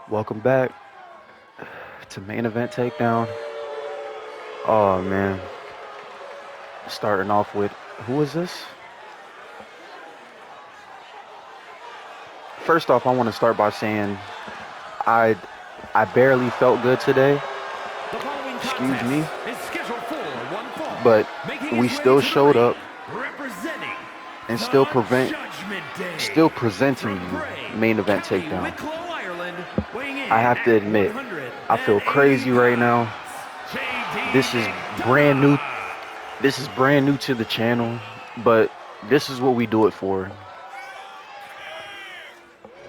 Welcome back to Main Event Takedown. Oh man, starting off with who is this? First off, I want to start by saying I I barely felt good today. The following Excuse me, contest is scheduled for one fall, but making we his way still to the showed ring, up representing and the Judgment still Day, presenting from you Bray, Main Event County Takedown. Wicklow, Ireland, weighing I in have to at admit, I feel 180 crazy right now. pounds, J.D. This is brand new. McDonough. This is brand new to the channel, but this is what we do it for.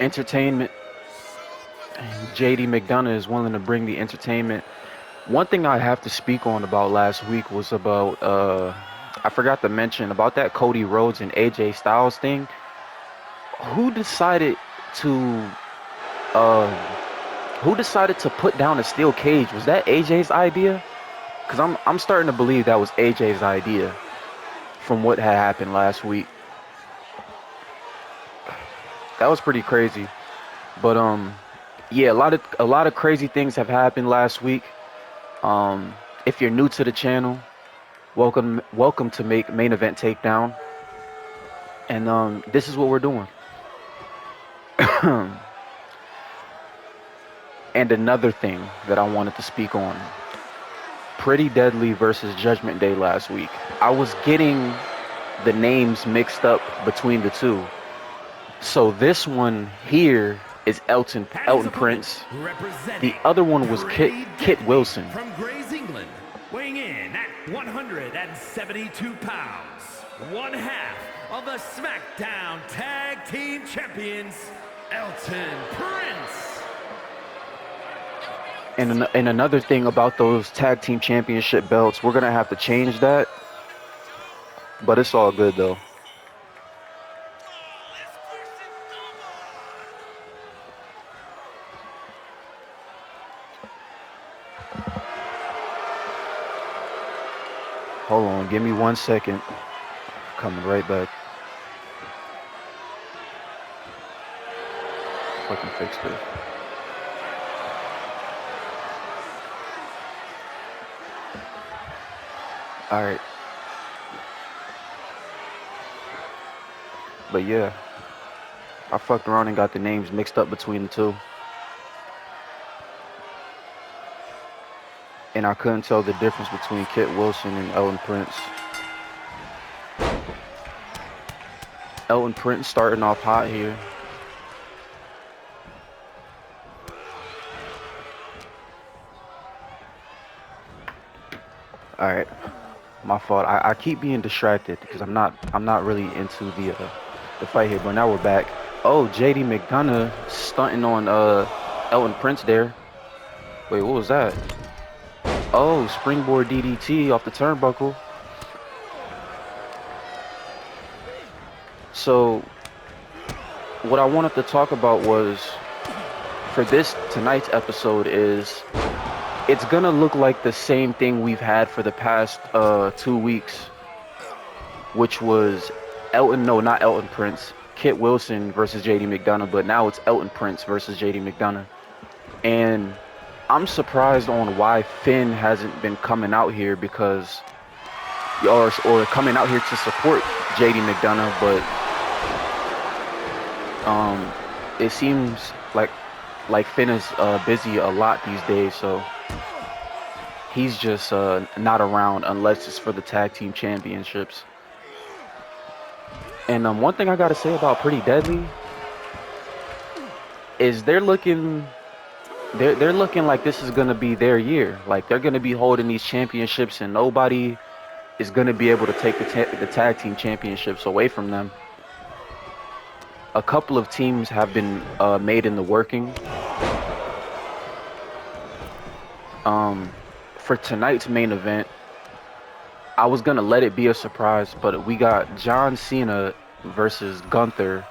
Entertainment. JD McDonough is willing to bring the entertainment. One thing I have to speak on about last week was about I forgot to mention about that Cody Rhodes and AJ Styles thing. Who decided to uh who decided to put down a steel cage? Was that AJ's idea? Cuz I'm starting to believe that was AJ's idea from what had happened last week. That was pretty crazy. But yeah, a lot of crazy things have happened last week. If you're new to the channel, welcome to make Main Event Takedown. And this is what we're doing. And another thing that I wanted to speak on. Pretty Deadly versus Judgment Day last week. I was getting the names mixed up between the two. So this one here is And his Elton opponent, Prince. The representing other one was Pretty Kit Deadly, Wilson. from Grays, England, weighing in at 172 pounds, one half of the SmackDown Tag Team Champions, Elton Prince. And another thing about those tag team championship belts, we're gonna have to change that, but it's all good though. Hold on, give me 1 second. Coming right back. Fucking fix this. All right, but yeah, I fucked around and got the names mixed up between the two, and I couldn't tell the difference between Kit Wilson and Elton Prince. Elton Prince starting off hot here. All right, my fault. I keep being distracted because I'm not really into the fight here. But now we're back. Oh, JD McDonough stunting on Elton Prince there. Wait, what was that? Oh, springboard DDT off the turnbuckle. So what I wanted to talk about was for this tonight's episode is it's gonna look like the same thing we've had for the past 2 weeks, which was not Elton Prince, Kit Wilson versus JD McDonough, but now it's Elton Prince versus JD McDonough. And I'm surprised on why Finn hasn't been coming out here because or coming out here to support JD McDonough, but it seems like Finn is busy a lot these days, so he's just not around unless it's for the tag team championships. And one thing I gotta say about Pretty Deadly is they're looking like this is gonna be their year. Like they're gonna be holding these championships, and nobody is gonna be able to take the tag team championships away from them. A couple of teams have been made in the working. For tonight's main event, I was gonna let it be a surprise, but we got John Cena versus Gunther,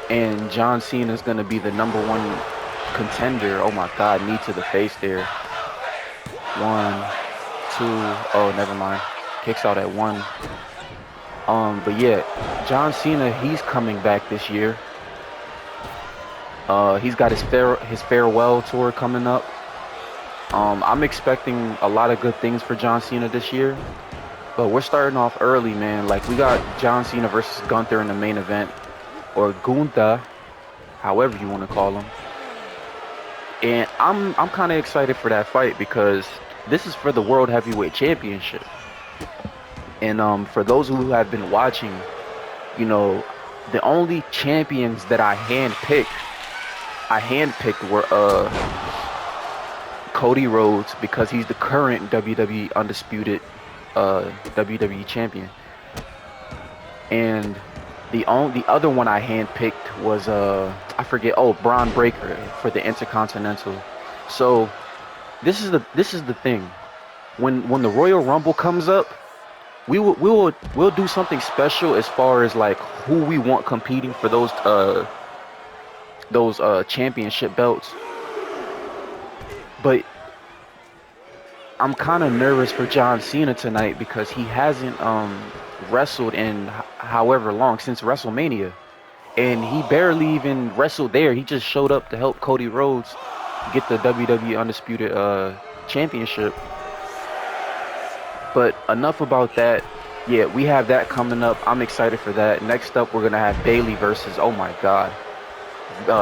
and John Cena is gonna be the #1 contender. Oh my God, knee to the face there. One, two. Oh, never mind. Kicks out at one. But yeah, John Cena, he's coming back this year. He's got his farewell tour coming up. I'm expecting a lot of good things for John Cena this year, but we're starting off early, man. Like, we got John Cena versus Gunther in the main event, or Gunther, however you want to call him. And I'm kind of excited for that fight because this is for the World Heavyweight Championship. And for those who have been watching, you know, the only champions that I handpicked were Cody Rhodes, because he's the current WWE undisputed WWE champion. And the other one I handpicked was I forget, Braun Breaker for the Intercontinental. So this is the thing. When the Royal Rumble comes up, we'll do something special as far as like who we want competing for those championship belts. But I'm kind of nervous for John Cena tonight because he hasn't wrestled in however long, since WrestleMania, and he barely even wrestled there. He just showed up to help Cody Rhodes get the WWE Undisputed Championship. But enough about that. Yeah, we have that coming up. I'm excited for that. Next up, we're gonna have Bayley versus, oh my God,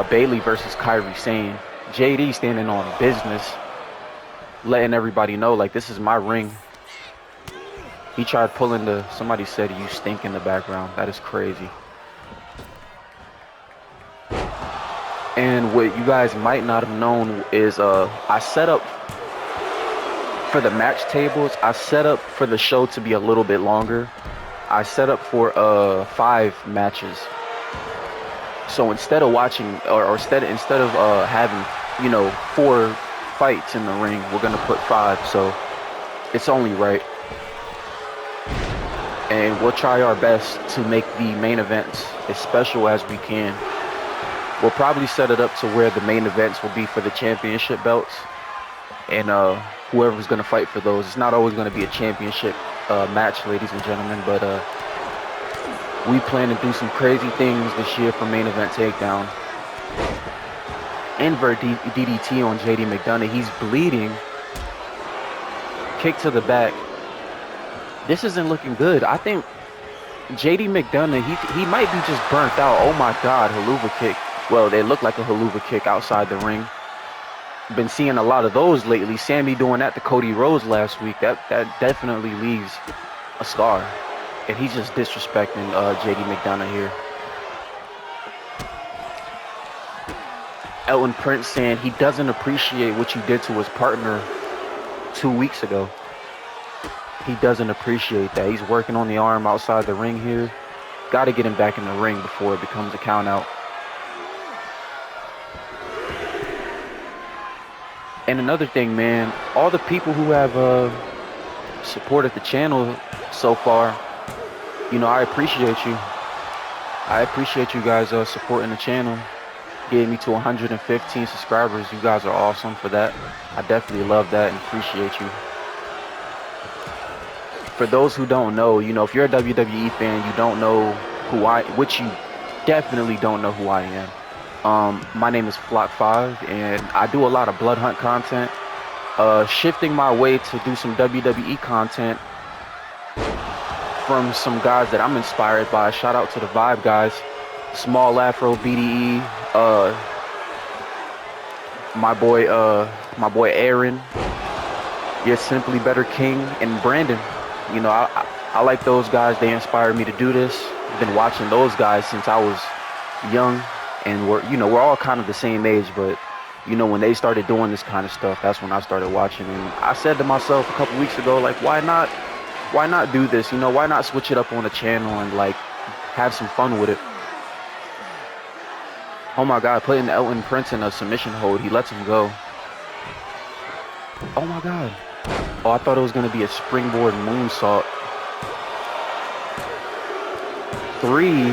Bayley versus Kairi Sane. JD standing on business, letting everybody know, like, this is my ring. He tried pulling somebody said you stink in the background. That is crazy. And what you guys might not have known is I set up for the match tables. I set up for the show to be a little bit longer. I set up for 5 matches. So instead of watching, or instead of having, 4 fights in the ring, we're gonna put 5. So it's only right. And we'll try our best to make the main events as special as we can. We'll probably set it up to where the main events will be for the championship belts, and whoever's going to fight for those. It's not always going to be a championship match, ladies and gentlemen, but we plan to do some crazy things this year for main event takedown. Invert DDT on JD McDonough. He's bleeding. Kick to the back. This isn't looking good. I think JD McDonough, he might be just burnt out. Oh my God, haluva kick. Well, they look like a haluva kick outside the ring. Been seeing a lot of those lately. Sammy doing that to Cody Rhodes last week. That definitely leaves a scar. And he's just disrespecting JD McDonough here. Elton Prince saying he doesn't appreciate what you did to his partner 2 weeks ago. He doesn't appreciate that. He's working on the arm outside the ring here. Got to get him back in the ring before it becomes a count out. And another thing, man, all the people who have supported the channel so far, I appreciate you. I appreciate you guys supporting the channel. Getting me to 115 subscribers. You guys are awesome for that. I definitely love that and appreciate you. For those who don't know, if you're a WWE fan, you don't know which you definitely don't know who I am. My name is Flock5, and I do a lot of Blood Hunt content. Shifting my way to do some WWE content from some guys that I'm inspired by. Shout out to the Vibe guys. Small Afro, BDE, my boy Aaron, You're Simply Better King, and Brandon. I like those guys. They inspired me to do this. I've been watching those guys since I was young, and we're all kind of the same age, but when they started doing this kind of stuff, that's when I started watching. And I said to myself a couple weeks ago, like, why not do this? Why not switch it up on the channel and like have some fun with it? Oh my God, putting Elton Prince in a submission hold. He lets him go. Oh my God. Oh, I thought it was going to be a springboard moonsault. 3.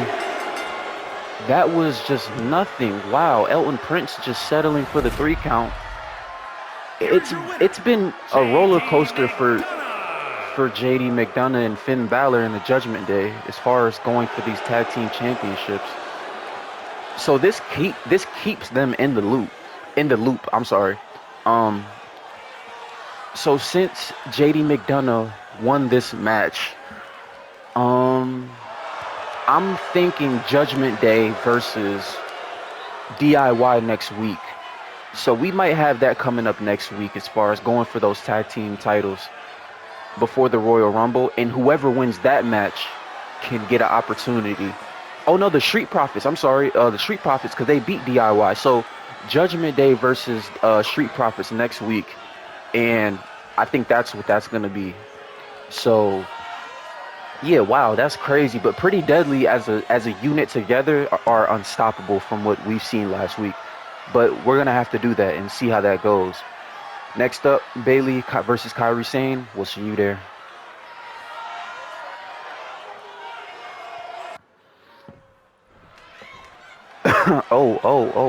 That was just nothing. Wow, Elton Prince just settling for the 3 count. It's been a roller coaster for JD McDonough and Finn Balor in the Judgment Day as far as going for these tag team championships. So this keeps them in the loop. In the loop. I'm sorry. Um. So since JD McDonough won this match, um, I'm thinking Judgment Day versus DIY next week. So we might have that coming up next week as far as going for those tag team titles before the Royal Rumble, and whoever wins that match can get an opportunity. Oh no, the Street Profits. I'm sorry, the Street Profits, because they beat DIY. So Judgment Day versus Street Profits next week, and I think that's what that's gonna be. So yeah, wow, that's crazy, but Pretty Deadly as a unit together are unstoppable from what we've seen last week. But we're gonna have to do that and see how that goes. Next up, Bailey versus Kairi Sane. We'll see you there.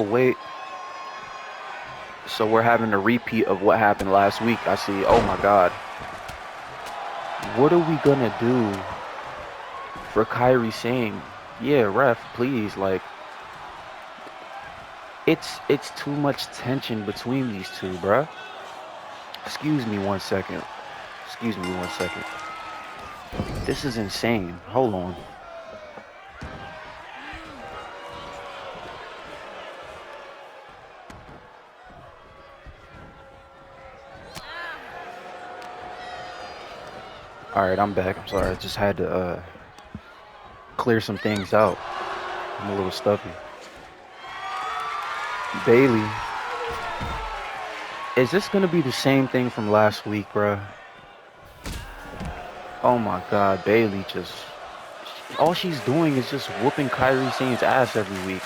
Wait. So we're having a repeat of what happened last week. I see. Oh my God. What are we gonna do for Kairi Sane? Yeah, ref, please. Like, it's too much tension between these two, bruh. Excuse me 1 second. Excuse me 1 second. This is insane. Hold on. All right, I'm back. I'm sorry. I just had to clear some things out. I'm a little stuffy. Bailey, is this gonna be the same thing from last week, bruh? Oh my God, Bailey just all she's doing is just whooping Kairi Sane's ass every week.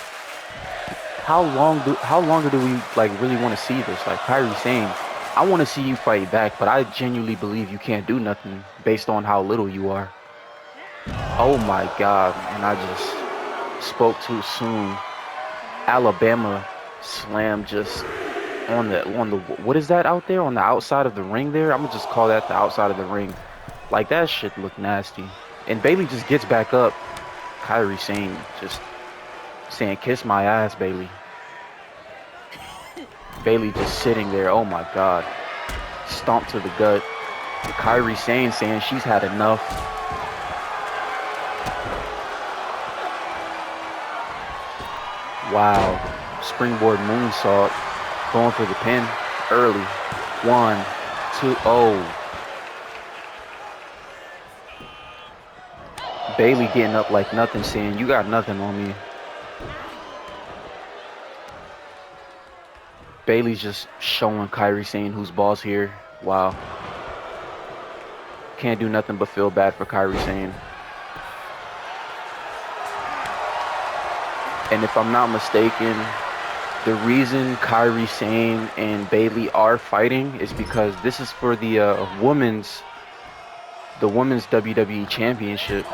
How longer do we like really want to see this? Like Kairi Sane, I want to see you fight back, but I genuinely believe you can't do nothing based on how little you are. Oh my God, and I just spoke too soon. Alabama slam just on the what is that out there on the outside of the ring there? I'm gonna just call that the outside of the ring. Like that shit look nasty. And Bailey just gets back up. Kairi Sane just saying, "Kiss my ass, Bailey." Bailey just sitting there. Oh my God. Stomp to the gut. Kairi Sane saying she's had enough. Wow. Springboard moonsault. Going for the pin early. 1, 2, oh. Bailey getting up like nothing, saying, "You got nothing on me." Bailey's just showing Kairi Sane who's boss here. Wow. Can't do nothing but feel bad for Kairi Sane. And if I'm not mistaken, the reason Kairi Sane and Bailey are fighting is because this is for the women's WWE Championship.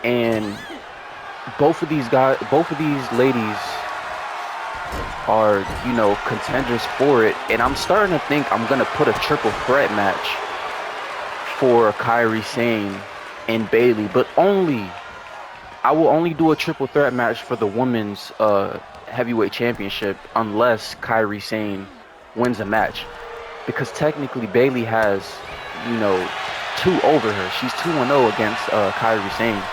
And both of these ladies are, contenders for it. And I'm starting to think I'm gonna put a triple threat match for Kairi Sane and Bailey, but I will only do a triple threat match for the women's heavyweight championship unless Kairi Sane wins a match, because technically Bailey has, 2 over her. She's 2-0 against Kairi Sane,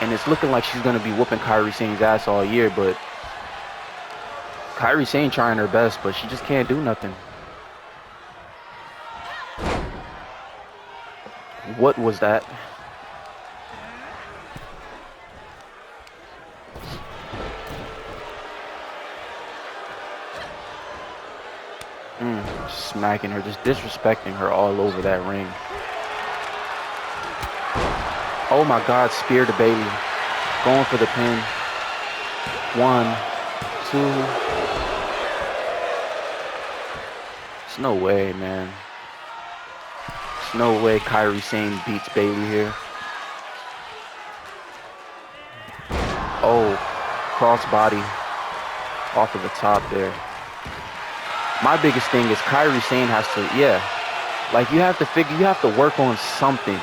and it's looking like she's gonna be whooping Kairi Sane's ass all year. But Kairi Sane trying her best, but she just can't do nothing. What was that? Smacking her, just disrespecting her all over that ring. Oh my God, spear to Bailey. Going for the pin. 1, 2. There's no way, man. There's no way Kairi Sane beats Bailey here. Oh, crossbody off of the top there. My biggest thing is Kairi Sane has to, like you have to work on something.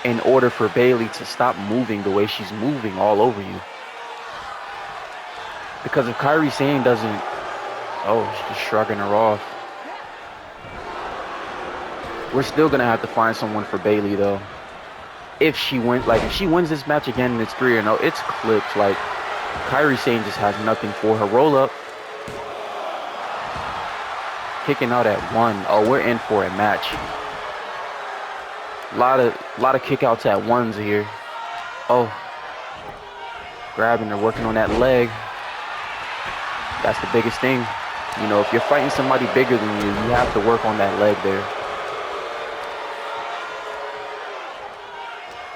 in order for Bayley to stop moving the way she's moving all over you. Because if Kairi Sane doesn't... Oh, she's just shrugging her off. We're still going to have to find someone for Bayley, though. If she wins, like, if she wins this match again and it's 3-0, it's clipped. Like, Kairi Sane just has nothing for her. Roll up. Kicking out at 1. Oh, we're in for a match. Lot of kickouts at 1s here. Oh. Grabbing her, working on that leg. That's the biggest thing. You know, if you're fighting somebody bigger than you, you have to work on that leg there.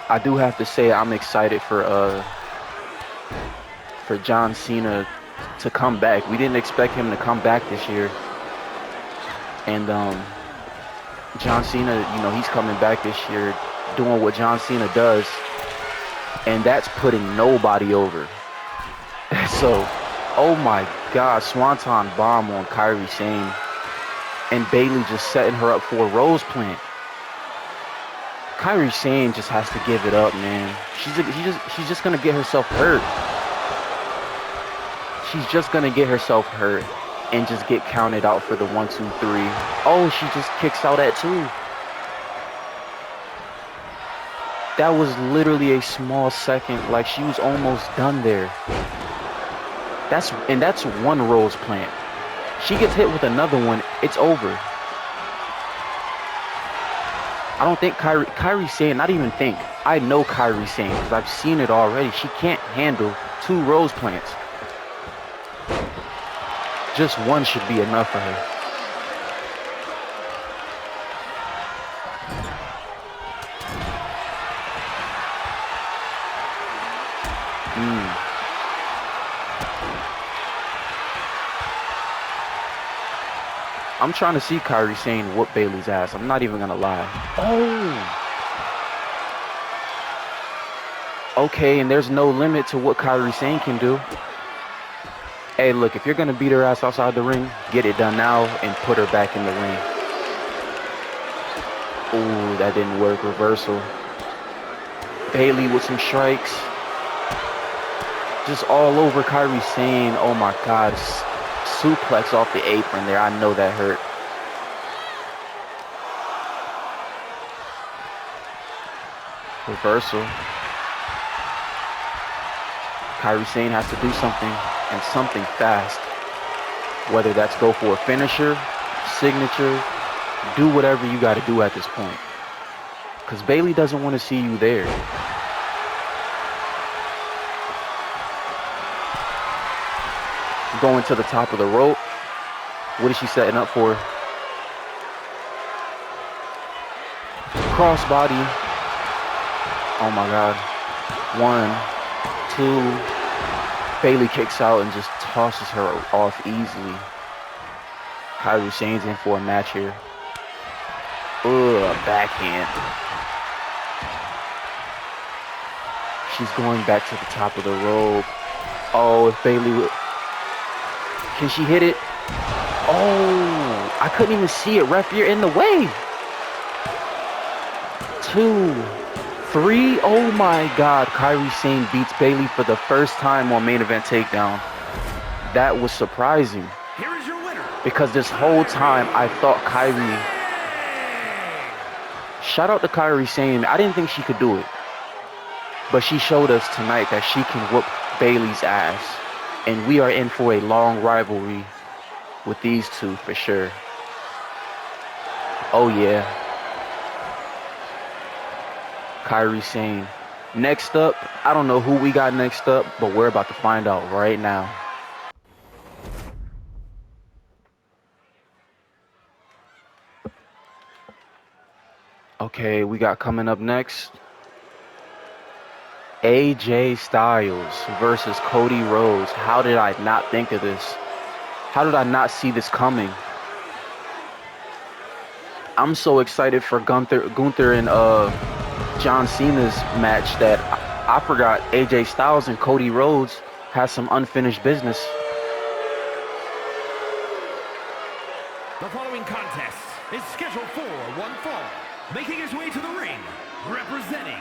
I do have to say I'm excited for John Cena to come back. We didn't expect him to come back this year. And John Cena, you know, he's coming back this year doing what John Cena does. And that's putting nobody over. So, oh my God, Swanton bomb on Kairi Sane. And Bayley just setting her up for a Rose plant. Kairi Sane just has to give it up, man. She's just gonna get herself hurt. She's just gonna get herself hurt and just get counted out for the 1, 2, 3. Oh, she just kicks out at 2. That was literally a small second. Like, she was almost done there. That's one Rose plant. She gets hit with another one, it's over. I don't think Kairi Sane, not even think. I know Kairi Sane because I've seen it already. She can't handle 2 Rose plants. Just one should be enough for her. I'm trying to see Kairi Sane whoop Bayley's ass. I'm not even gonna lie. Oh! Okay, and there's no limit to what Kairi Sane can do. Hey, look, if you're gonna beat her ass outside the ring, get it done now and put her back in the ring. Ooh, that didn't work. Reversal. Bayley with some strikes. Just all over Kairi Sane. Oh my God. Suplex off the apron there. I know that hurt. Reversal. Kairi Sane has to do something, and something fast. Whether that's go for a finisher, signature, do whatever you got to do at this point. Because Bayley doesn't want to see you there. Going to the top of the rope. What is she setting up for? Crossbody. Oh my God. 1, 2. Bayley kicks out and just tosses her off easily. Kairi Sane's in for a match here. Ugh, backhand. She's going back to the top of the rope. Oh, if Bayley would... Can she hit it? Oh, I couldn't even see it. Ref, you're in the way. 2, 3. Oh my God. Kairi Sane beats Bayley for the first time on Main Event Takedown. That was surprising. Here is your winner. Because this whole time I thought Kairi... Shout out to Kairi Sane. I didn't think she could do it. But she showed us tonight that she can whoop Bayley's ass. And we are in for a long rivalry with these two for sure. Oh yeah. Kairi Sane. Next up, I don't know who we got next up, but we're about to find out right now. Okay, we got coming up next AJ Styles versus Cody Rhodes. How did I not think of this? How did I not see this coming? I'm so excited for Gunther and John Cena's match that I forgot AJ Styles and Cody Rhodes has some unfinished business. The following contest is scheduled for one fall. Making his way to the ring representing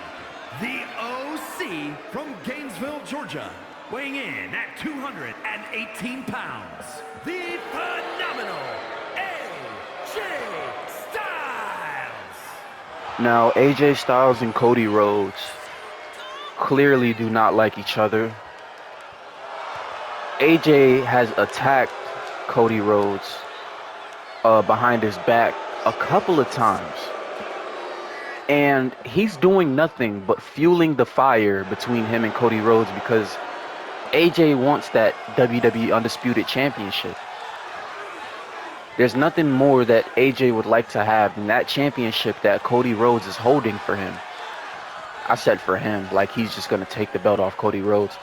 the OC from Gainesville, Georgia, weighing in at 218 pounds, the phenomenal AJ Styles. Now, AJ Styles and Cody Rhodes clearly do not like each other. AJ has attacked Cody Rhodes behind his back a couple of times. And he's doing nothing but fueling the fire between him and Cody Rhodes because AJ wants that WWE Undisputed Championship. There's nothing more that AJ would like to have than that championship that Cody Rhodes is holding for him. I said for him, like he's just going to take the belt off Cody Rhodes.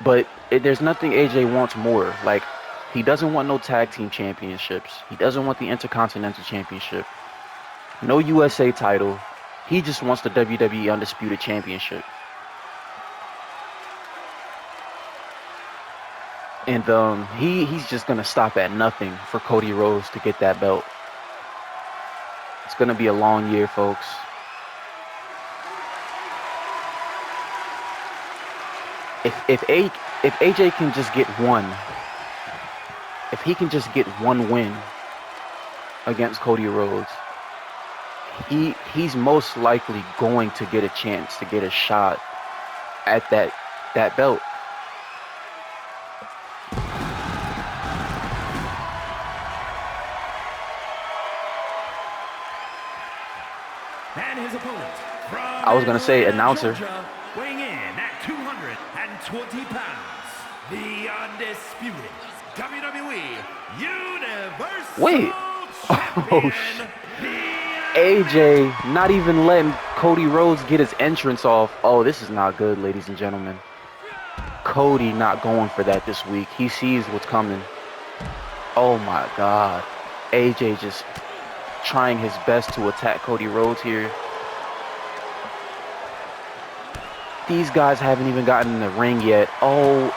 But there's nothing AJ wants more. Like, he doesn't want no tag team championships. He doesn't want the Intercontinental Championship. No USA title. He just wants the WWE Undisputed Championship. And he's just going to stop at nothing for Cody Rhodes to get that belt. It's going to be a long year, folks. If AJ can just get one, if he can just get one win against Cody Rhodes, he's most likely going to get a chance to get a shot at that belt. And his opponent from I was gonna say announcer. Georgia, weighing in at 220 pounds, the undisputed WWE Universal Wait. Champion, AJ not even letting Cody Rhodes get his entrance off. Oh, this is not good, ladies and gentlemen. Cody not going for that this week. He sees what's coming. Oh my God. AJ just trying his best to attack Cody Rhodes here. These guys haven't even gotten in the ring yet. Oh,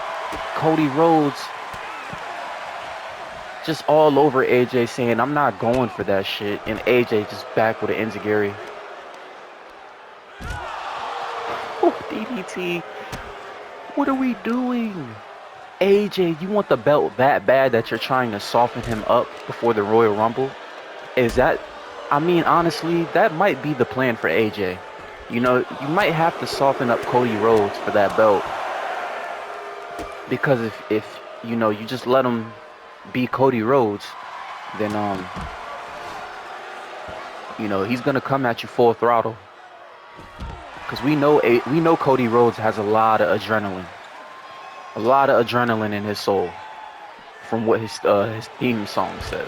Cody Rhodes just all over AJ saying, I'm not going for that shit. And AJ just back with an enziguri. Oh, DDT. What are we doing? AJ, you want the belt that bad that you're trying to soften him up before the Royal Rumble? Is that, I mean, honestly, that might be the plan for AJ. You know, you might have to soften up Cody Rhodes for that belt. Because if you know, you just let him be Cody Rhodes, then, you know, he's going to come at you full throttle. Because we know Cody Rhodes has a lot of adrenaline. A lot of adrenaline in his soul. From what his theme song says.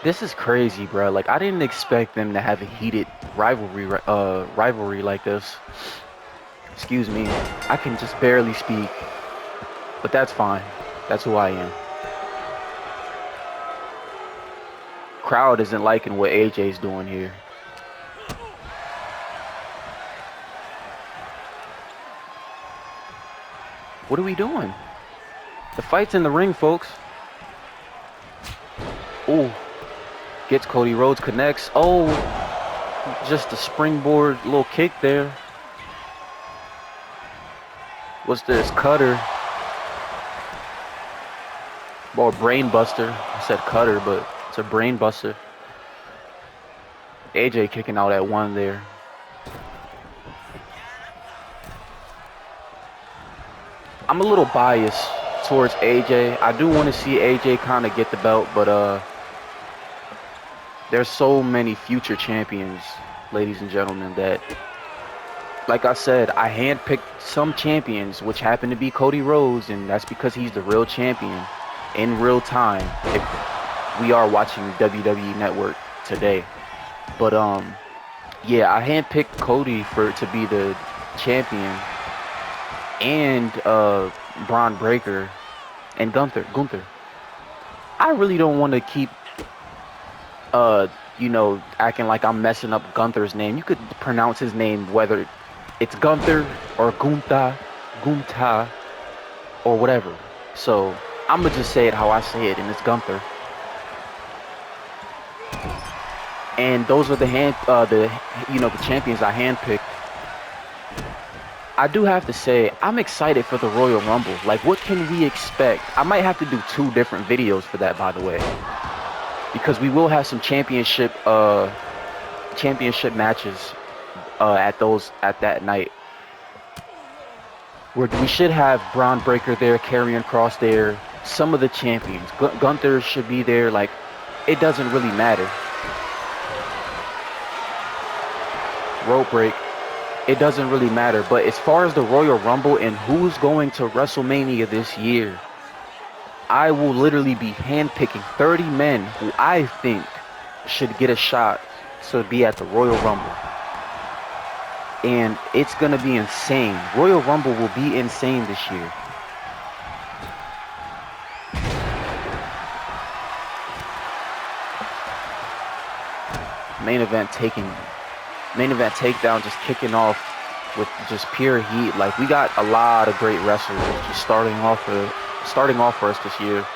This is crazy, bro. Like, I didn't expect them to have a heated rivalry like this. Excuse me. I can just barely speak. But that's fine. That's who I am. Crowd isn't liking what AJ's doing here. What are we doing? The fight's in the ring, folks. Oh. Gets Cody Rhodes, connects. Oh. Just a springboard little kick there. What's this? Cutter. Or brain buster. I said cutter, but it's a brain buster. AJ kicking out at one there. I'm a little biased towards AJ. I do want to see AJ kind of get the belt, but there's so many future champions, ladies and gentlemen, that, like I said, I handpicked some champions, which happen to be Cody Rhodes, and that's because he's the real champion in real time. If we are watching WWE Network today. But yeah, I handpicked Cody to be the champion, and Braun Breaker and Gunther. I really don't want to keep you know, acting like I'm messing up Gunther's name. You could pronounce his name whether it's Gunther or Gunta, or whatever. So I'm gonna just say it how I say it, and it's Gunther. and those are the champions I handpicked. I do have to say, I'm excited for the Royal Rumble. Like, what can we expect? I might have to do 2 different videos for that, by the way, because we will have some championship matches at that night. We should have Braun Breaker there, Karrion Kross there, some of the champions. Gunther should be there. Like, it doesn't really matter. Rope break. It doesn't really matter. But as far as the Royal Rumble and who's going to WrestleMania this year, I will literally be handpicking 30 men who I think should get a shot to be at the Royal Rumble. And it's going to be insane. Royal Rumble will be insane this year. Main event takedown, just kicking off with just pure heat. Like, we got a lot of great wrestlers just starting off for us this year.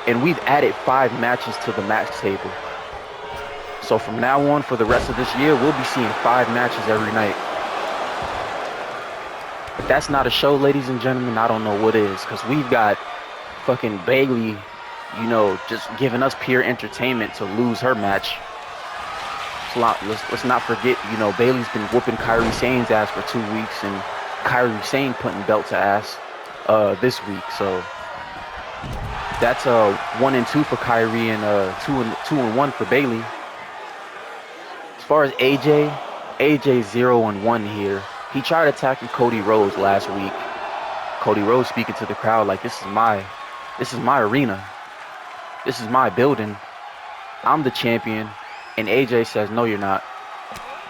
And we've added 5 matches to the match table. So from now on, for the rest of this year, we'll be seeing 5 matches every night. If that's not a show, ladies and gentlemen, I don't know what is. Because we've got fucking Bayley, just giving us pure entertainment to lose her match. Let's not forget, Bayley's been whooping Kairi Sane's ass for 2 weeks, and Kairi Sane putting belt to ass this week. So that's 1-2 for Kairi and 2-1 for Bayley. As far as AJ's 0-1 here. He tried attacking Cody Rhodes last week. Cody Rhodes speaking to the crowd like, this is my arena. This is my building. I'm the champion. And AJ says, no, you're not.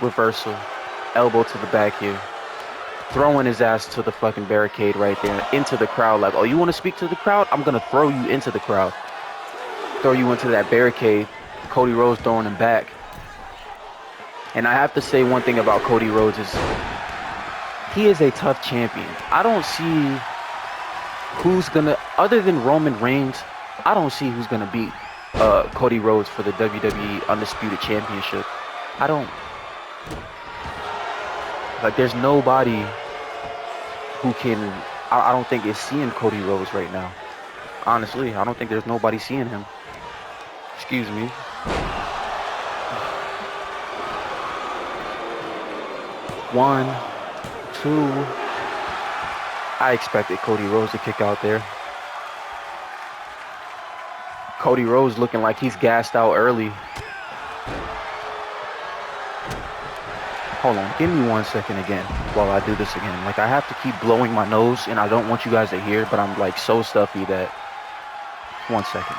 Reversal. Elbow to the back here. Throwing his ass to the fucking barricade right there. Into the crowd like, oh, you want to speak to the crowd? I'm going to throw you into the crowd. Throw you into that barricade. Cody Rhodes throwing him back. And I have to say one thing about Cody Rhodes is he is a tough champion. I don't see who's going to, other than Roman Reigns, I don't see who's going to beat Cody Rhodes for the WWE Undisputed Championship. I don't. Like, there's nobody who can, I don't think is seeing Cody Rhodes right now. Honestly, I don't think there's nobody seeing him. Excuse me. One, two. I expected Cody Rhodes to kick out there. Cody Rhodes looking like he's gassed out early. Hold on, give me 1 second again while I do this again. Like, I have to keep blowing my nose, and I don't want you guys to hear, but I'm like so stuffy that. 1 second.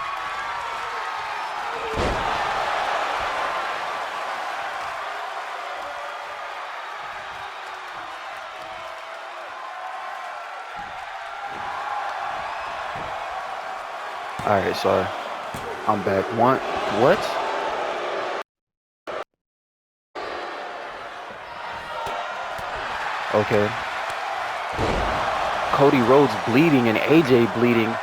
Alright, sorry. I'm back. What? Okay. Cody Rhodes bleeding and AJ bleeding.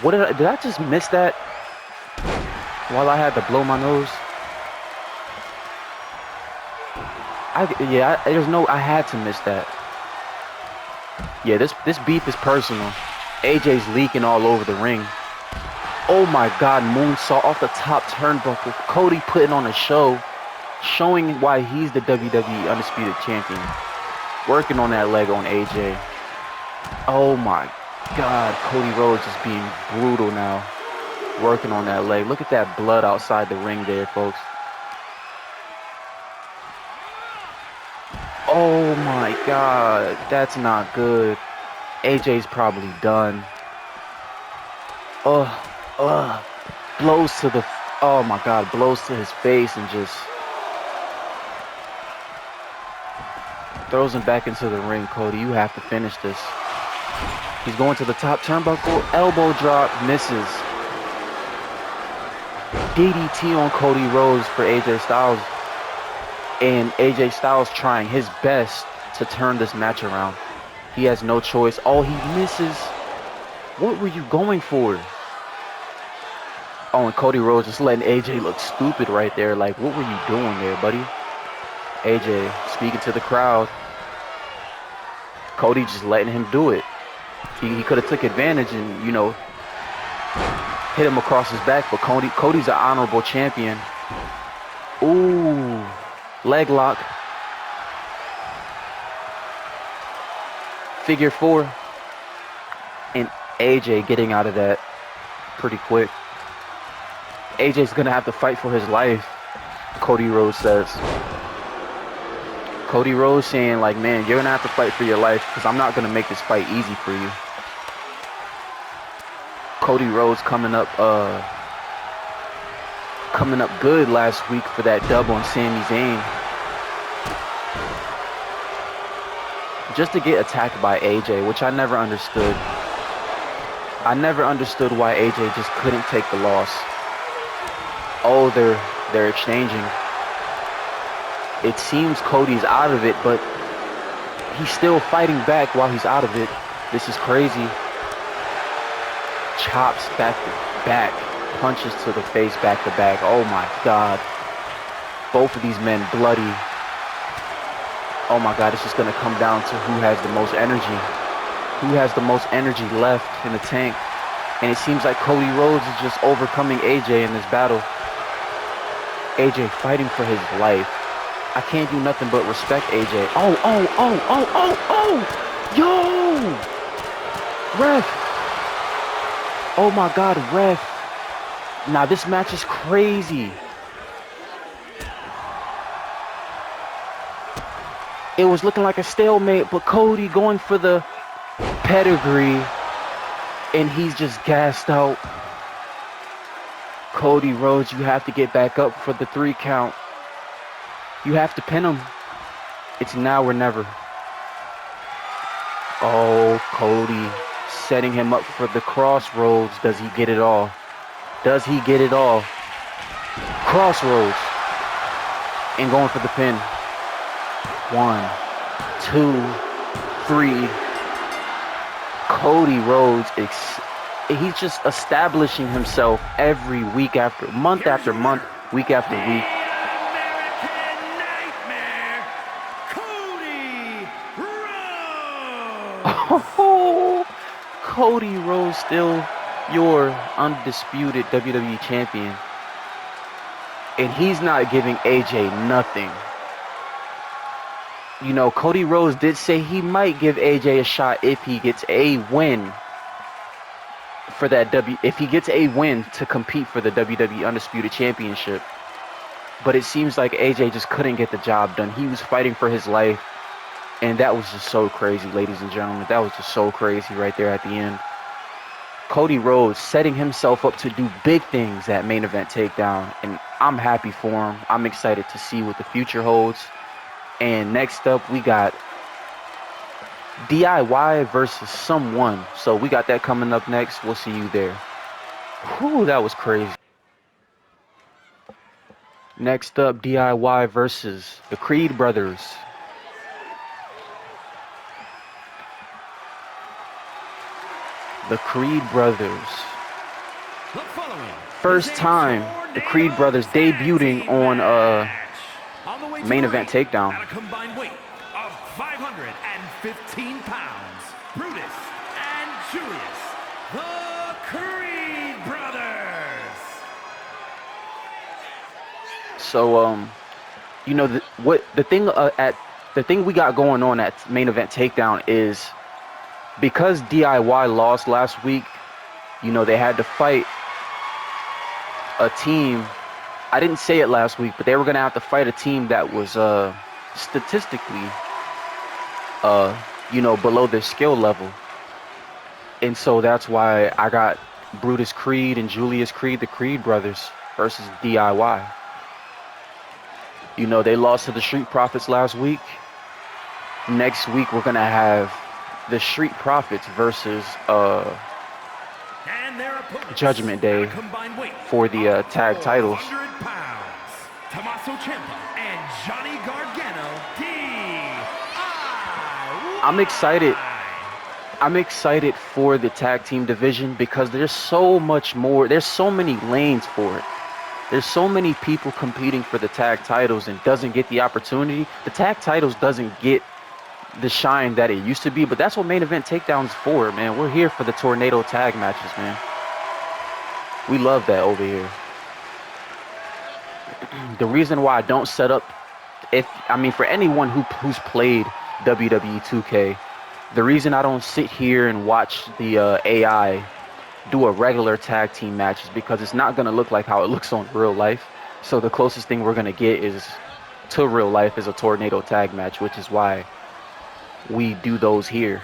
What did I just miss that? While I had to blow my nose? I had to miss that. Yeah, this beef is personal. AJ's leaking all over the ring. Oh my God, moonsault off the top turnbuckle. Cody putting on a show, showing why he's the WWE Undisputed Champion. Working on that leg on AJ. Oh my God, Cody Rhodes is being brutal now. Working on that leg. Look at that blood outside the ring there, folks. Oh my God, that's not good. AJ's probably done. Blows to the, oh my God, blows to his face and just throws him back into the ring. Cody, you have to finish this. He's going to the top turnbuckle, elbow drop, misses. DDT on Cody Rhodes for AJ Styles. And AJ Styles trying his best to turn this match around. He has no choice. Oh, he misses. What were you going for? Oh, and Cody Rhodes just letting AJ look stupid right there. Like, what were you doing there, buddy? AJ speaking to the crowd. Cody just letting him do it. He could have took advantage and, you know, hit him across his back, but Cody's an honorable champion. Ooh, leg lock. Figure 4. And AJ getting out of that pretty quick. AJ's gonna have to fight for his life, Cody Rhodes says. Cody Rhodes saying, like, man, you're gonna have to fight for your life because I'm not gonna make this fight easy for you. Cody Rhodes coming up good last week for that dub on Sami Zayn. Just to get attacked by AJ, which I never understood. I never understood why AJ just couldn't take the loss. Oh, they're exchanging. It seems Cody's out of it, but he's still fighting back while he's out of it. This is crazy. Chops back to back. Punches to the face back to back. Oh my God. Both of these men bloody. Oh my God, it's just going to come down to who has the most energy. Who has the most energy left in the tank. And it seems like Cody Rhodes is just overcoming AJ in this battle. AJ fighting for his life. I can't do nothing but respect AJ. Oh. Yo! Ref. Oh my God, ref. Nah, this match is crazy. It was looking like a stalemate, but Cody going for the pedigree, and he's just gassed out. Cody Rhodes, you have to get back up for the 3 count. You have to pin him. It's now or never. Oh, Cody setting him up for the crossroads. Does he get it all? Does he get it all? Crossroads. And going for the pin. 1, 2, 3. Cody Rhodes, he's just establishing himself every week after month, week after week. American Nightmare, Cody Rhodes. Oh, Cody Rhodes still your undisputed WWE champion. And he's not giving AJ nothing. You know, Cody Rhodes did say he might give AJ a shot if he gets a win for that if he gets a win to compete for the WWE Undisputed Championship. But it seems like AJ just couldn't get the job done. He was fighting for his life, and that was just so crazy, ladies and gentlemen. That was just so crazy right there at the end. Cody Rhodes setting himself up to do big things at Main Event Takedown, and I'm happy for him. I'm excited to see what the future holds. And next up, we got DIY versus someone. So we got that coming up next. We'll see you there. Whew, that was crazy. Next up, DIY versus the Creed brothers. The Creed brothers. First time the Creed brothers debuting on Main Event Takedown. At a combined weight of 515 pounds, Brutus and Julius, the Creed brothers. So, you know, the thing we got going on at Main Event Takedown is because DIY lost last week. You know, they had to fight a team. I didn't say it last week, but they were going to have to fight a team that was statistically, you know, below their skill level. And so that's why I got Brutus Creed and Julius Creed, the Creed brothers, versus DIY. You know, they lost to the Street Profits last week. Next week, we're going to have the Street Profits versus Judgment Day for the tag titles. Tommaso Ciampa and Johnny Gargano. I'm excited. I'm excited for the tag team division because there's so much more. There's so many lanes for it. There's so many people competing for the tag titles and doesn't get the opportunity. The tag titles doesn't get the shine that it used to be, but that's what main event takedowns for, man. We're here for the tornado tag matches, man. We love that over here. The reason why I don't set up, for anyone who's played WWE 2K, the reason I don't sit here and watch the AI do a regular tag team match is because it's not going to look like how it looks on real life. So the closest thing we're going to get is to real life is a tornado tag match, which is why we do those here.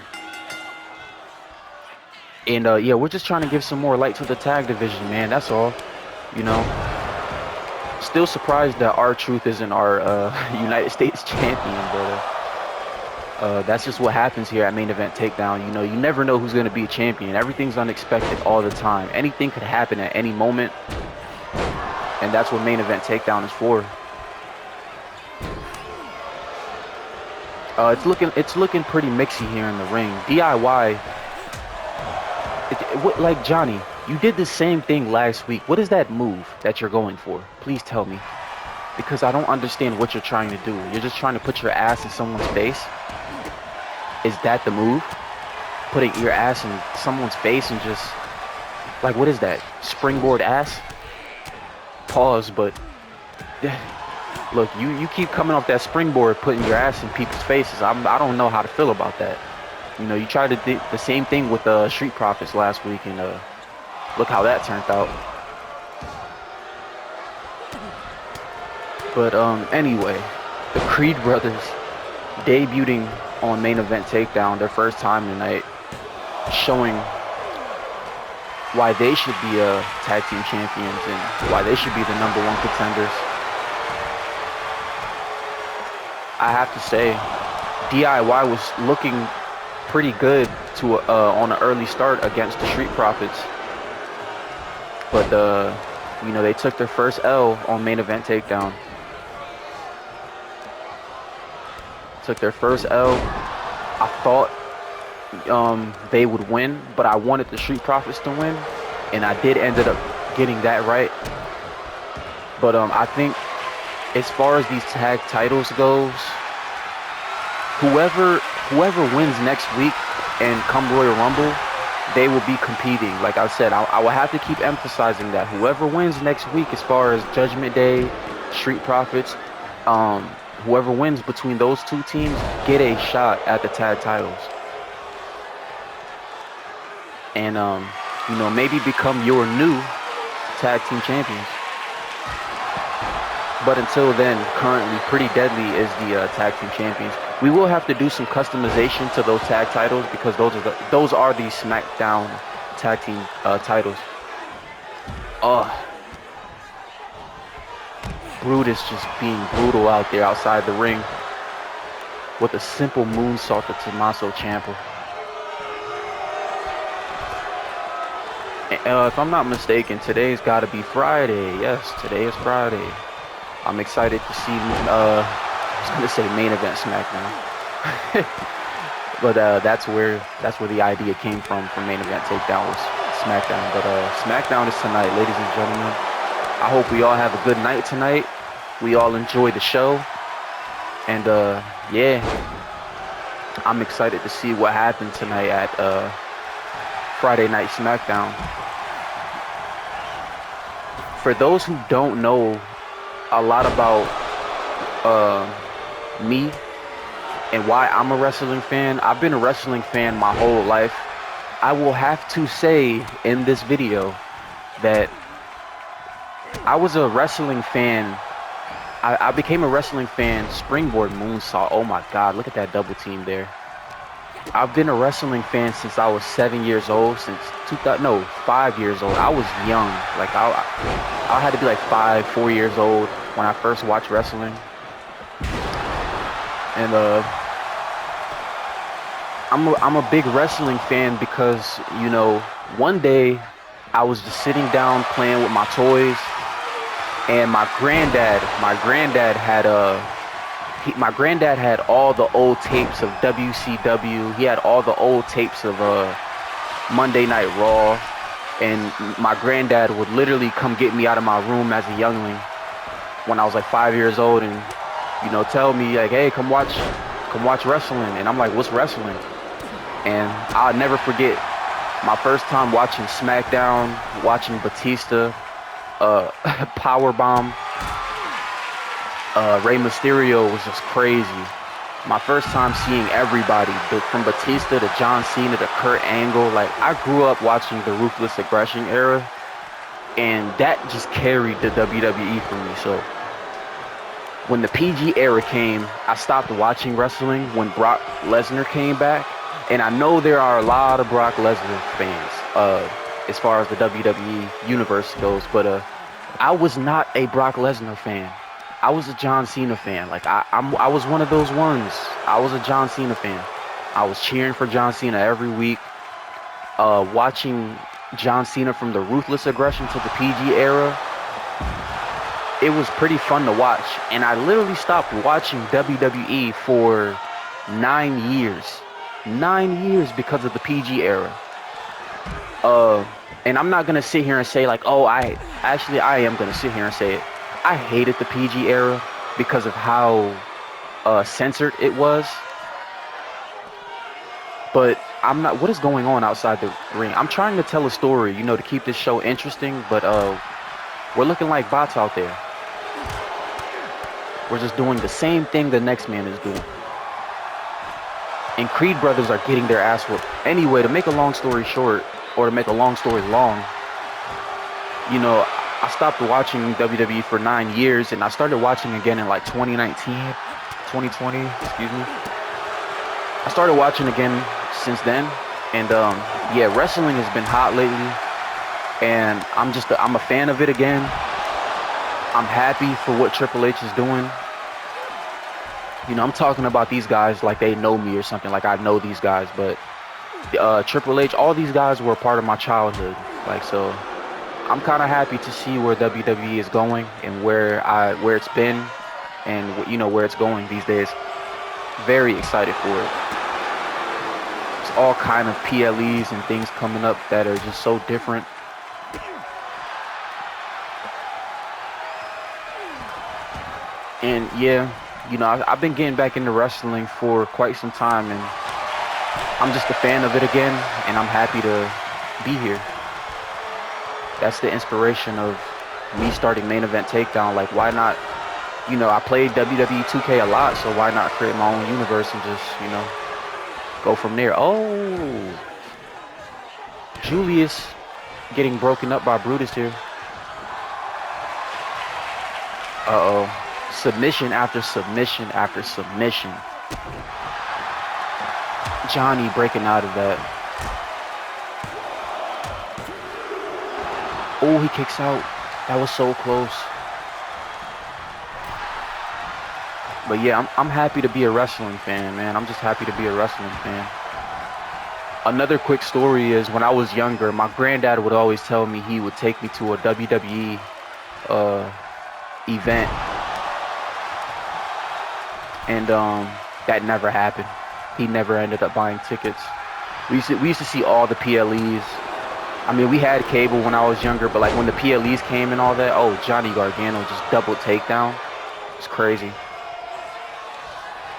And yeah, we're just trying to give some more light to the tag division, man. That's all. You know, still surprised that R-Truth isn't our United States champion, brother. That's just what happens here at Main Event Takedown. You know, you never know who's going to be a champion. Everything's unexpected all the time. Anything could happen at any moment. And that's what Main Event Takedown is for. It's looking pretty mixy here in the ring. DIY, like Johnny, you did the same thing last week. What is that move that you're going for? Please tell me. Because I don't understand what you're trying to do. You're just trying to put your ass in someone's face? Is that the move? Putting your ass in someone's face and just, like, what is that? Springboard ass? Pause, but look, you keep coming off that springboard, putting your ass in people's faces. I don't know how to feel about that. You know, you tried to do the same thing with Street Profits last week, and look how that turned out. But anyway, the Creed brothers debuting on Main Event Takedown, their first time tonight, showing why they should be tag team champions and why they should be the #1 contenders. I have to say, DIY was looking pretty good to on an early start against the Street Profits, but you know, they took their first L on Main Event Takedown. Took their first L. I thought they would win, but I wanted the Street Profits to win, and I did ended up getting that right. But I think as far as these tag titles goes, whoever wins next week and come Royal Rumble, they will be competing. Like I said, I will have to keep emphasizing that whoever wins next week, as far as Judgment Day, Street Profits, whoever wins between those two teams get a shot at the tag titles. And, you know, maybe become your new tag team champions. But until then, currently, Pretty Deadly is the tag team champions. We will have to do some customization to those tag titles because those are the SmackDown tag team titles. Brutus just being brutal out there outside the ring with a simple moonsault to Tommaso Ciampa. If I'm not mistaken, today's got to be Friday. Yes, today is Friday. I'm excited to see, I was going to say Main Event SmackDown. But that's where the idea came from Main Event Takedown was SmackDown. But SmackDown is tonight, ladies and gentlemen. I hope we all have a good night tonight. We all enjoy the show. And yeah, I'm excited to see what happened tonight at Friday Night SmackDown. For those who don't know a lot about me and why I'm a wrestling fan, I've been a wrestling fan my whole life. I will have to say in this video that I was a wrestling fan. I became a wrestling fan. Springboard moonsault. Oh my God, look at that double team there. I've been a wrestling fan since I was 7 years old, since 5 years old. I was young. Like I had to be like 4 years old when I first watched wrestling. And I'm a big wrestling fan because, you know, one day I was just sitting down playing with my toys, and my granddad had my granddad had all the old tapes of WCW. He had all the old tapes of Monday Night Raw, and my granddad would literally come get me out of my room as a youngling when I was like 5 years old, and tell me like, hey, come watch wrestling. And I'm like, what's wrestling? And I'll never forget my first time watching SmackDown, watching Batista, Powerbomb, Rey Mysterio was just crazy. My first time seeing everybody, from Batista to John Cena to Kurt Angle. Like, I grew up watching the Ruthless Aggression era, and that just carried the WWE for me. So when the PG era came, I stopped watching wrestling when Brock Lesnar came back. And I know there are a lot of Brock Lesnar fans as far as the WWE universe goes, but I was not a Brock Lesnar fan. I was a John Cena fan. Like, I was one of those ones. I was a John Cena fan. I was cheering for John Cena every week, watching John Cena from the Ruthless Aggression to the PG era. It was pretty fun to watch, and I literally stopped watching WWE for 9 years. 9 years because of the PG era. And I'm not gonna sit here and say like, oh, I am gonna sit here and say it. I hated the PG era because of how censored it was. But I'm not. What is going on outside the ring? I'm trying to tell a story, to keep this show interesting. But we're looking like bots out there. We're just doing the same thing the next man is doing. And Creed brothers are getting their ass whooped. Anyway, to make a long story short, or to make a long story long, I stopped watching WWE for 9 years, and I started watching again in like 2019, 2020, excuse me. I started watching again since then, and yeah, wrestling has been hot lately, and I'm a fan of it again. I'm happy for what Triple H is doing. I'm talking about these guys like they know me or something, like I know these guys, but Triple H, all these guys were a part of my childhood. Like, so I'm kind of happy to see where WWE is going and where it's been and where it's going these days. Very excited for it. There's all kind of PLEs and things coming up that are just so different. And yeah, I've been getting back into wrestling for quite some time, and I'm just a fan of it again, and I'm happy to be here. That's the inspiration of me starting Main Event Takedown. Like, why not? I played WWE 2K a lot, so why not create my own universe and just, go from there. Oh, Julius getting broken up by Brutus here. Uh-oh. Submission after submission after submission. Johnny breaking out of that. Oh, he kicks out. That was so close. But yeah, I'm happy to be a wrestling fan, man. I'm just happy to be a wrestling fan. Another quick story is when I was younger, my granddad would always tell me he would take me to a WWE event. And that never happened. He never ended up buying tickets. We used to see all the PLEs. I mean, we had cable when I was younger, but like when the PLEs came and all that, oh, Johnny Gargano just double takedown. It's crazy.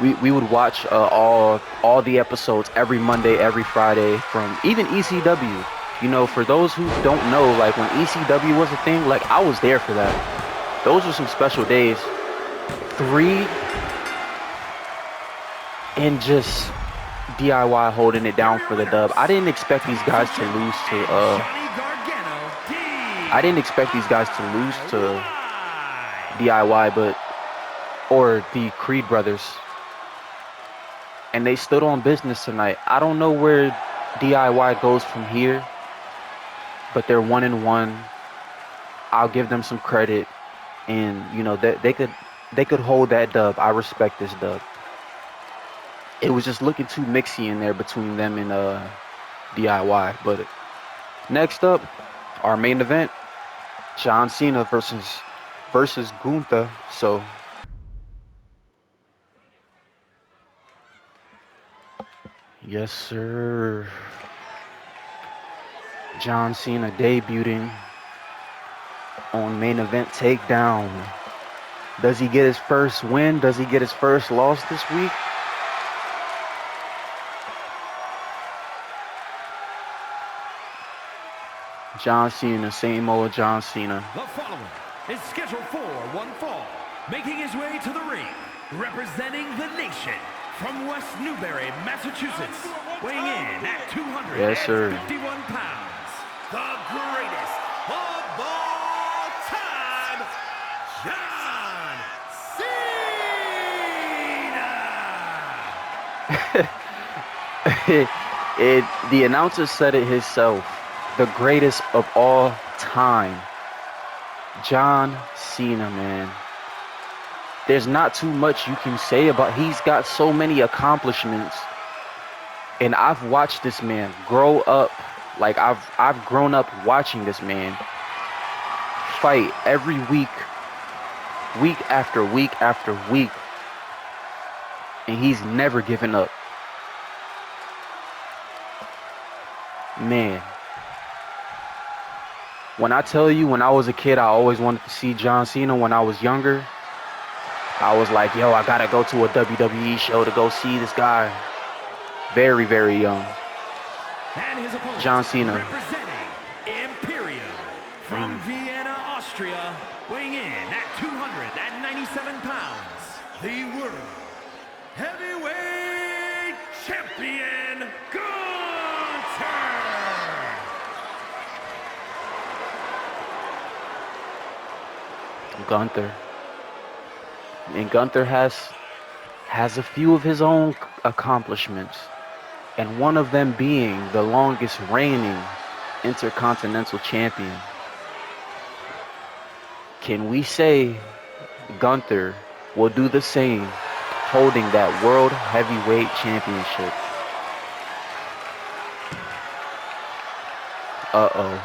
We would watch all the episodes every Monday, every Friday from even ECW. For those who don't know, like when ECW was a thing, like I was there for that. Those were some special days. 3 and just DIY holding it down for the dub. I didn't expect these guys to lose to DIY, or the Creed brothers. And they stood on business tonight. I don't know where DIY goes from here, but they're 1-1. I'll give them some credit, and they could hold that dub. I respect this dub. It was just looking too mixy in there between them and DIY. But next up, our main event, John Cena versus Gunther. So Yes, sir. John Cena debuting on Main Event Takedown. Does he get his first win? Does he get his first loss this week? John Cena, same old John Cena. The following is scheduled for one fall, making his way to the ring, representing the nation from West Newbury, Massachusetts, weighing in at 251 pounds, the greatest of all time, John Cena! The announcer said it himself. The greatest of all time. John Cena, man. There's not too much you can say about. He's got so many accomplishments. And I've watched this man grow up. Like I've grown up watching this man fight every week after week after week. And he's never given up. Man. When I tell you, when I was a kid, I always wanted to see John Cena. When I was younger, I was like, yo, I gotta go to a WWE show to go see this guy. Very, very young. And his opponent, John Cena. representing Imperium from Vienna, Austria, weighing in at 297 pounds, the World Heavyweight Champion, Gunther! Gunther. And Gunther has a few of his own accomplishments. And one of them being the longest reigning Intercontinental Champion. Can we say Gunther will do the same, holding that World Heavyweight Championship? Uh-oh.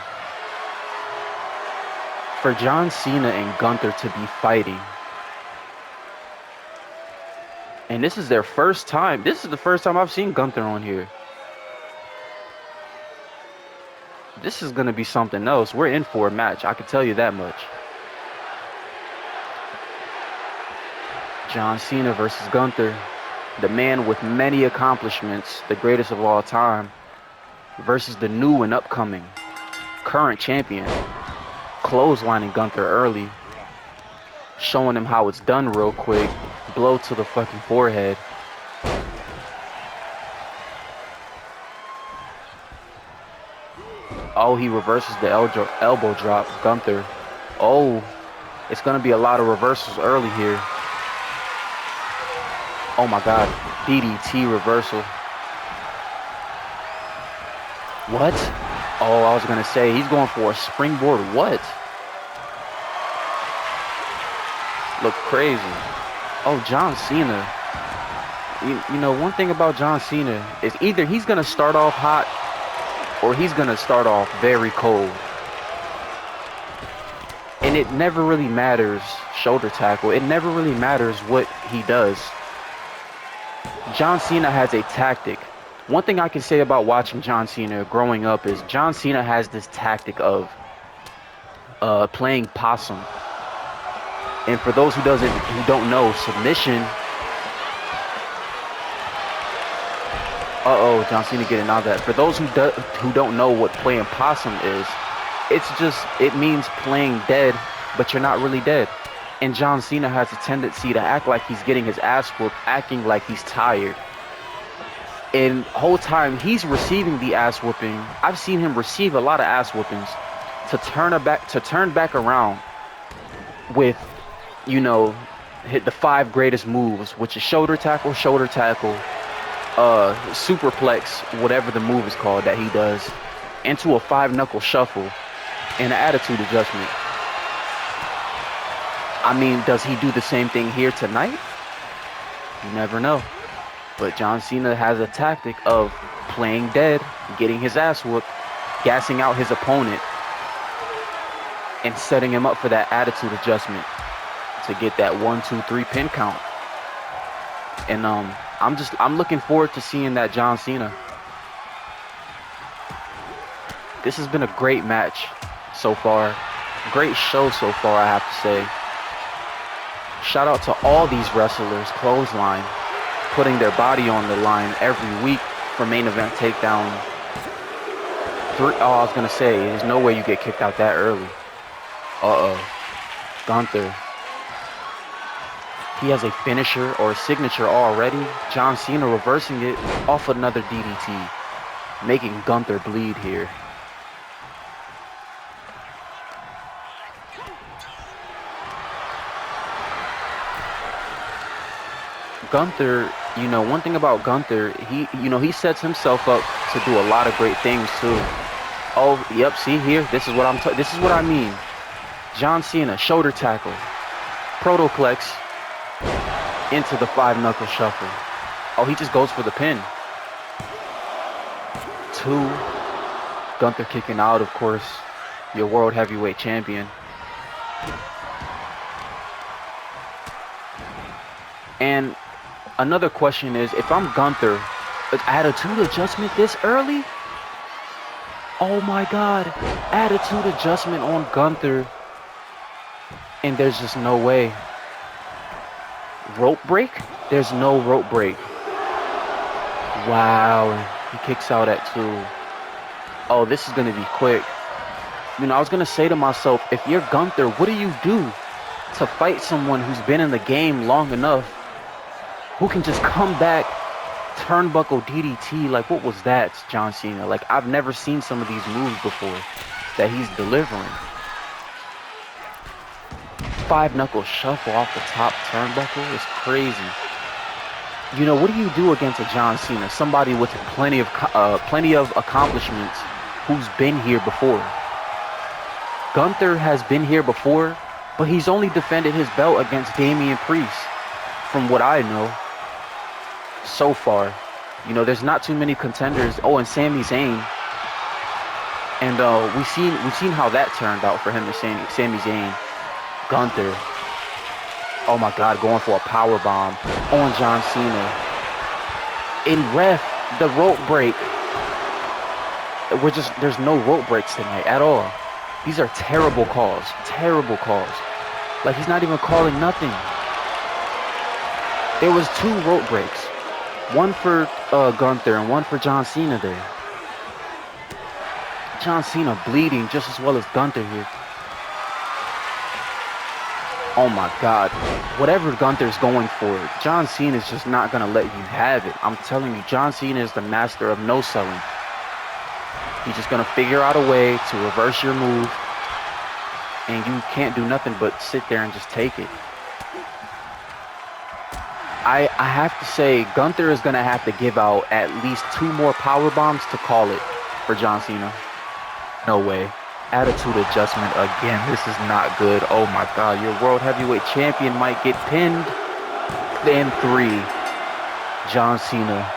For John Cena and Gunther to be fighting, and this is their first time. This is the first time I've seen Gunther on here. This is going to be something else. We're in for a match. I can tell you that much. John Cena versus Gunther. The man with many accomplishments, the greatest of all time, versus the new and upcoming current champion. Clotheslining Gunther early. Showing him how it's done real quick. Blow to the fucking forehead. Oh, he reverses the elbow drop. Gunther. Oh, it's going to be a lot of reversals early here. Oh my God. DDT reversal. What? Oh, I was going to say, he's going for a springboard. What? Look crazy. Oh, John Cena. You know, one thing about John Cena is either he's going to start off hot or he's going to start off very cold. And it never really matters, shoulder tackle. It never really matters what he does. John Cena has a tactic. One thing I can say about watching John Cena growing up is John Cena has this tactic of playing possum. And for those who don't know, submission. Uh-oh, John Cena getting out of that. For those who don't know what playing possum is, it means playing dead, but you're not really dead. And John Cena has a tendency to act like he's getting his ass whooped, acting like he's tired. And the whole time he's receiving the ass whooping, I've seen him receive a lot of ass whoopings to turn back around with, you know, hit the 5 greatest moves, which is shoulder tackle, superplex, whatever the move is called that he does, into a 5-knuckle shuffle and an attitude adjustment. I mean, does he do the same thing here tonight? You never know. But John Cena has a tactic of playing dead, getting his ass whooped, gassing out his opponent, and setting him up for that attitude adjustment to get that 1, 2, 3 pin count. And I'm looking forward to seeing that John Cena. This has been a great match so far. Great show so far, I have to say. Shout out to all these wrestlers, clothesline, putting their body on the line every week for main event takedown. I was gonna say, there's no way you get kicked out that early. Gunther. He has a finisher or a signature already. John Cena reversing it off another DDT, making Gunther bleed here. Gunther, one thing about Gunther, he sets himself up to do a lot of great things too. Oh, yep, see here, this is what I mean. John Cena, shoulder tackle, protoplex into the 5-knuckle shuffle. Oh, he just goes for the pin. 2, Gunther kicking out, of course, your world heavyweight champion. And another question is, if I'm Gunther, attitude adjustment this early? Oh my God, attitude adjustment on Gunther. And there's just no way. Rope break? There's no rope break. Wow, he kicks out at 2. Oh, this is gonna be quick. I was gonna say to myself, if you're Gunther, what do you do to fight someone who's been in the game long enough, who can just come back, turnbuckle DDT? Like, what was that, John Cena? Like, I've never seen some of these moves before that he's delivering. 5-knuckle shuffle off the top turnbuckle is crazy. What do you do against a John Cena? Somebody with plenty of accomplishments who's been here before. Gunther has been here before, but he's only defended his belt against Damian Priest, from what I know. So far, there's not too many contenders. Oh, and Sami Zayn, and we've seen how that turned out for him and Sami Zayn. Gunther, oh my God, going for a power bomb on John Cena. In ref, the rope break. There's no rope breaks tonight at all. These are terrible calls. Terrible calls. Like, he's not even calling nothing. There was 2 rope breaks. One for Gunther and one for John Cena there. John Cena bleeding just as well as Gunther here. Oh my God. Whatever Gunther's going for, John Cena is just not going to let you have it. I'm telling you, John Cena is the master of no selling. He's just going to figure out a way to reverse your move, and you can't do nothing but sit there and just take it. I have to say, Gunther is going to have to give out at least 2 more power bombs to call it for John Cena. No way. Attitude adjustment again. This is not good. Oh my God, your world heavyweight champion might get pinned. Then 3, John Cena.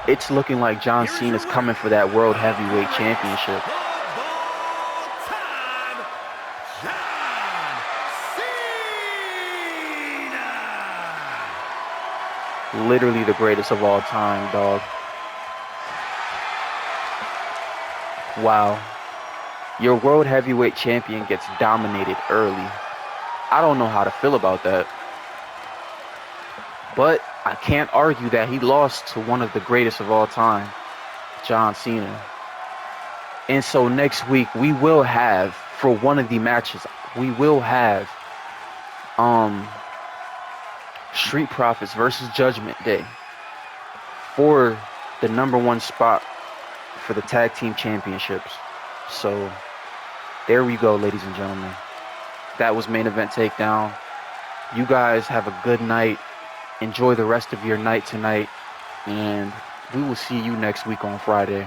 It's looking like John Cena's coming for that world heavyweight championship. Literally the greatest of all time, dog. Wow. Your world heavyweight champion gets dominated early. I don't know how to feel about that. But I can't argue that he lost to one of the greatest of all time, John Cena. And so next week we will have, for one of the matches, we will have Street Profits versus Judgment Day for the #1 spot for the tag team championships. So there we go, ladies and gentlemen. That was Main Event Takedown. You guys have a good night. Enjoy the rest of your night tonight, and we will see you next week on Friday.